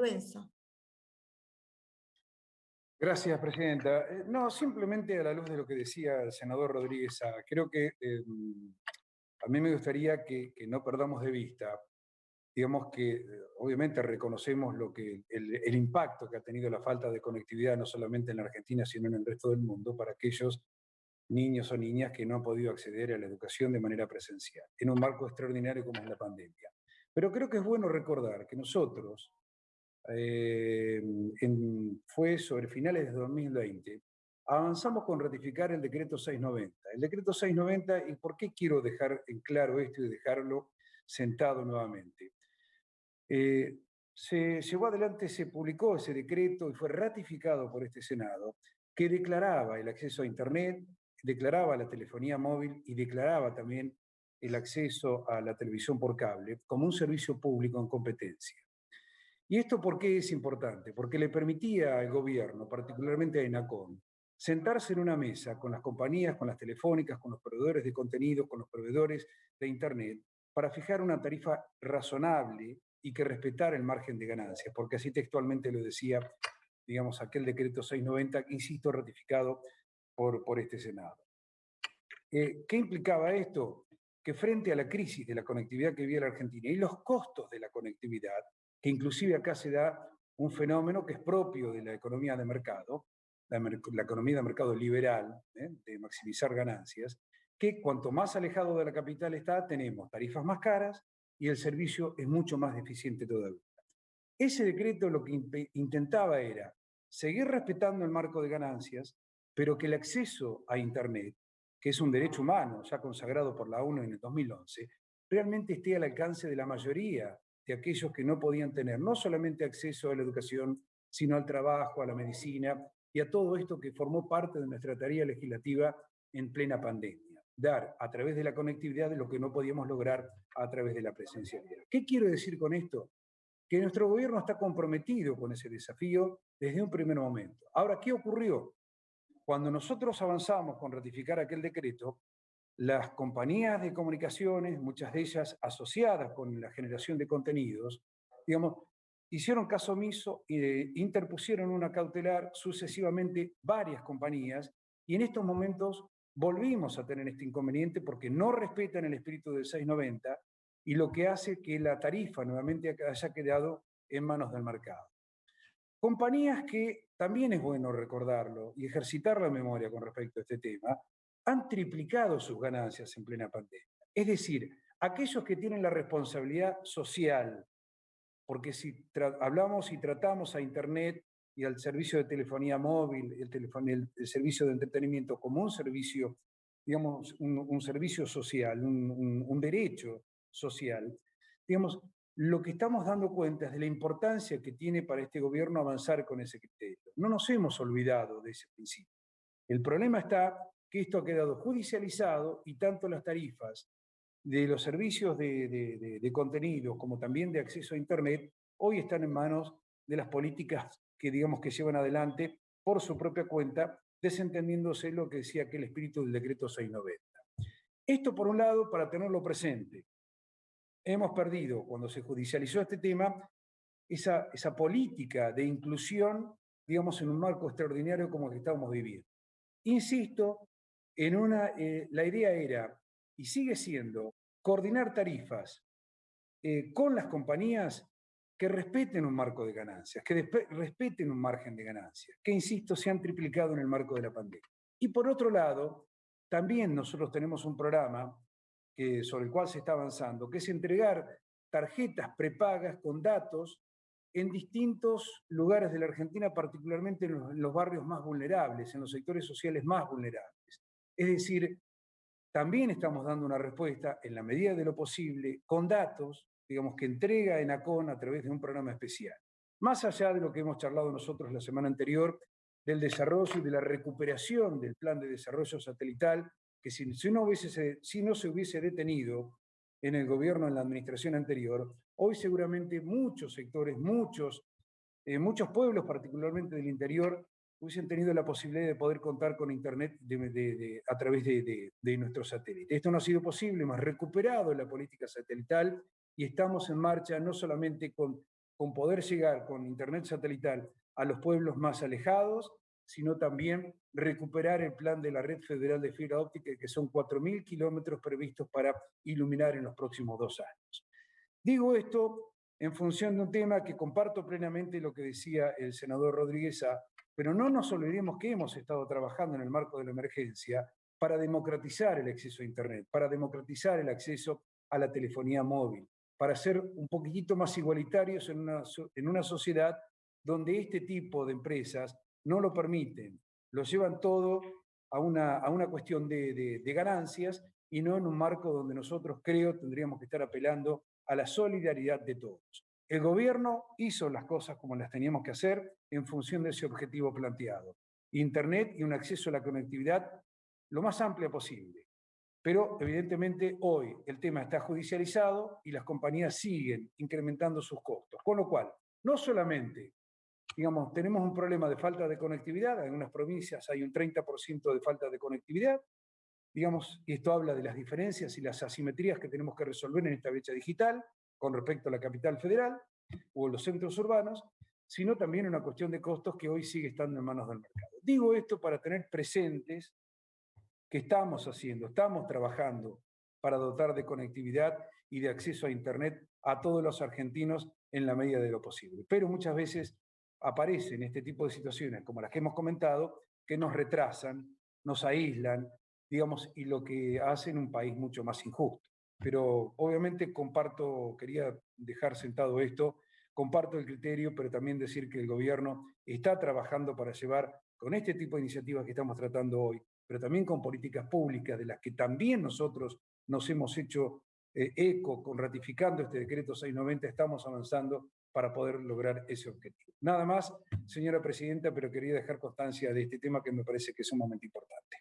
Vergüenza. Gracias, Presidenta. No, simplemente a la luz de lo que decía el senador Rodríguez Sá, creo que a mí me gustaría que no perdamos de vista, digamos que obviamente reconocemos el impacto que ha tenido la falta de conectividad no solamente en la Argentina, sino en el resto del mundo, para aquellos niños o niñas que no han podido acceder a la educación de manera presencial, en un marco extraordinario como es la pandemia. Pero creo que es bueno recordar que nosotros, fue sobre finales de 2020, avanzamos con ratificar el decreto 690. El decreto 690, ¿y por qué quiero dejar en claro esto y dejarlo sentado nuevamente? Se llevó adelante, se publicó ese decreto y fue ratificado por este Senado, que declaraba el acceso a Internet, declaraba la telefonía móvil y declaraba también el acceso a la televisión por cable como un servicio público en competencia. ¿Y esto por qué es importante? Porque le permitía al gobierno, particularmente a ENACOM, sentarse en una mesa con las compañías, con las telefónicas, con los proveedores de contenido, con los proveedores de Internet, para fijar una tarifa razonable y que respetara el margen de ganancias, porque así textualmente lo decía, digamos, aquel decreto 690, insisto, ratificado por este Senado. ¿Qué implicaba esto? Que frente a la crisis de la conectividad que vivía la Argentina y los costos de la conectividad, que inclusive acá se da un fenómeno que es propio de la economía de mercado, la economía de mercado liberal, de maximizar ganancias, que cuanto más alejado de la capital está, tenemos tarifas más caras y el servicio es mucho más deficiente todavía. Ese decreto lo que intentaba era seguir respetando el marco de ganancias, pero que el acceso a Internet, que es un derecho humano ya consagrado por la ONU en el 2011, realmente esté al alcance de la mayoría de aquellos que no podían tener no solamente acceso a la educación, sino al trabajo, a la medicina y a todo esto que formó parte de nuestra tarea legislativa en plena pandemia. Dar a través de la conectividad lo que no podíamos lograr a través de la presencialidad. ¿Qué quiero decir con esto? Que nuestro gobierno está comprometido con ese desafío desde un primer momento. Ahora, ¿qué ocurrió? Cuando nosotros avanzamos con ratificar aquel decreto, las compañías de comunicaciones, muchas de ellas asociadas con la generación de contenidos, digamos, hicieron caso omiso e interpusieron una cautelar sucesivamente varias compañías y en estos momentos volvimos a tener este inconveniente porque no respetan el espíritu del 690 y lo que hace que la tarifa nuevamente haya quedado en manos del mercado. Compañías que, también es bueno recordarlo y ejercitar la memoria con respecto a este tema, han triplicado sus ganancias en plena pandemia. Es decir, aquellos que tienen la responsabilidad social, porque si hablamos y tratamos a Internet y al servicio de telefonía móvil, el servicio de entretenimiento como un servicio, digamos, un servicio social, un derecho social, digamos, lo que estamos dando cuenta es de la importancia que tiene para este gobierno avanzar con ese criterio. No nos hemos olvidado de ese principio. El problema está que esto ha quedado judicializado y tanto las tarifas de los servicios de contenido como también de acceso a Internet hoy están en manos de las políticas que digamos que llevan adelante por su propia cuenta, desentendiéndose lo que decía aquel espíritu del decreto 690. Esto por un lado para tenerlo presente. Hemos perdido, cuando se judicializó este tema, esa política de inclusión, digamos, en un marco extraordinario como el que estábamos viviendo. Insisto, la idea era, y sigue siendo, coordinar tarifas con las compañías que respeten un marco de ganancias, que respeten un margen de ganancias, que, insisto, se han triplicado en el marco de la pandemia. Y por otro lado, también nosotros tenemos un programa sobre el cual se está avanzando, que es entregar tarjetas prepagas con datos en distintos lugares de la Argentina, particularmente en los barrios más vulnerables, en los sectores sociales más vulnerables. Es decir, también estamos dando una respuesta en la medida de lo posible con datos, digamos, que entrega ENACON a través de un programa especial. Más allá de lo que hemos charlado nosotros la semana anterior, del desarrollo y de la recuperación del plan de desarrollo satelital, que si no se hubiese detenido en el gobierno, en la administración anterior, hoy seguramente muchos sectores, muchos pueblos, particularmente del interior, hubiesen tenido la posibilidad de poder contar con Internet a través de nuestro satélite. Esto no ha sido posible, hemos recuperado la política satelital y estamos en marcha no solamente con con poder llegar con Internet satelital a los pueblos más alejados, sino también recuperar el plan de la Red Federal de Fibra Óptica, que son 4.000 kilómetros previstos para iluminar en los próximos 2 años. Digo esto en función de un tema que comparto plenamente lo que decía el senador Rodríguez A., pero no nos olvidemos que hemos estado trabajando en el marco de la emergencia para democratizar el acceso a Internet, para democratizar el acceso a la telefonía móvil, para ser un poquitito más igualitarios en una sociedad donde este tipo de empresas no lo permiten, lo llevan todo a una cuestión de ganancias y no en un marco donde nosotros creo tendríamos que estar apelando a la solidaridad de todos. El gobierno hizo las cosas como las teníamos que hacer en función de ese objetivo planteado. Internet y un acceso a la conectividad lo más amplia posible. Pero evidentemente hoy el tema está judicializado y las compañías siguen incrementando sus costos. Con lo cual, no solamente, digamos, tenemos un problema de falta de conectividad, en algunas provincias hay un 30% de falta de conectividad, digamos, y esto habla de las diferencias y las asimetrías que tenemos que resolver en esta brecha digital con respecto a la capital federal o los centros urbanos, sino también una cuestión de costos que hoy sigue estando en manos del mercado. Digo esto para tener presentes que estamos haciendo, estamos trabajando para dotar de conectividad y de acceso a Internet a todos los argentinos en la medida de lo posible. Pero muchas veces aparecen este tipo de situaciones, como las que hemos comentado, que nos retrasan, nos aíslan, digamos, y lo que hacen un país mucho más injusto. Pero obviamente comparto, quería dejar sentado esto, comparto el criterio, pero también decir que el gobierno está trabajando para llevar con este tipo de iniciativas que estamos tratando hoy, pero también con políticas públicas de las que también nosotros nos hemos hecho eco con ratificando este decreto 690, estamos avanzando para poder lograr ese objetivo. Nada más, señora presidenta, pero quería dejar constancia de este tema que me parece que es sumamente importante.